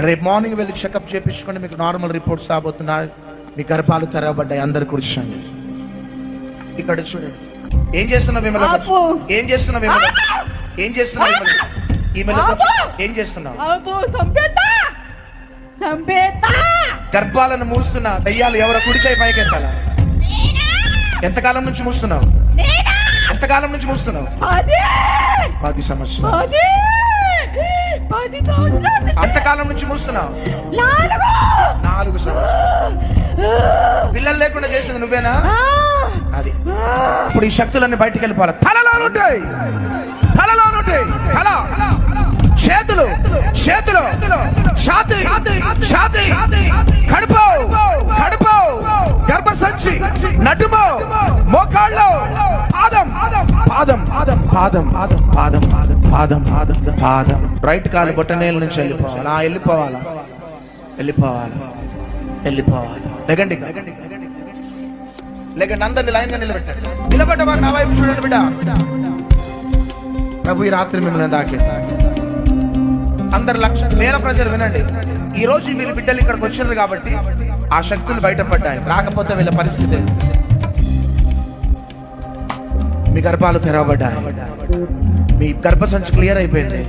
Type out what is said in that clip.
రేపు మార్నింగ్ వెళ్ళి చెకప్ చేయించుకోండి, మీకు నార్మల్ రిపోర్ట్స్ రాబోతున్నాయి. మీ గర్భాలు తెరవబడ్డాయి. అందరు కూర్చోండి. ఇక్కడ చూడండి. ఏం చేస్తున్నావు విమల? ఏం చేస్తున్నావు విమల? ఏం చేస్తున్నావు విమల? ఏం చేస్తున్నావు? గర్భాలను మూస్తున్న దయ్యాలు ఎవరో కుడిచై పైకి ఎత్తాల. ఎంతకాలం నుంచి మూస్తున్నావు? ఎంతకాలం నుంచి మూస్తున్నావు? 10 సంవత్సరాలు. ఎంతకాలం నుంచి మూస్తున్నావు? 4 సంవత్సరాలు. పిల్లలు లేకుండా చేసింది నువ్వేనా? అది. ఇప్పుడు ఈ శక్తులన్నీ బయటికి వెళ్ళిపోవాలి. తలలో ఉంటాయి, తలలో ఉంటాయి. తల, చేతులు, చేతులు, ఛాతీ, ఛాతీ, కడుపు, కడుపు, గర్భసంచి, నడుము, మోకాళ్ళు, పాదం, పాదం, పాదం, పాదం, పాదం, పాదం, పాదం, పాదం. రైట్ కాలు బొట్టనేల నుంచి వెళ్ళిపోవాలా? వెళ్ళిపోవాలా? వెళ్ళిపోవాలా? వెళ్ళిపోవాలి. లెగండి, లెగండి. అందరిని లైన్ గా నిలబెట్టండి. నిలబడ్డవారు నా వైపు చూడండి బిడ్డ. ప్రభు ఈ రాత్రి మిమ్మల్ని దాకి అందరు వేల ప్రజలు వినండి. ఈ రోజు వీళ్ళ బిడ్డలు ఇక్కడికి వచ్చినారు కాబట్టి ఆ శక్తులు బయటపడ్డాయి. రాకపోతే వీళ్ళ పరిస్థితి. మీ గర్భాలు తెరవబడ్డాయి. మీ గర్భసంచి క్లియర్ అయిపోయింది.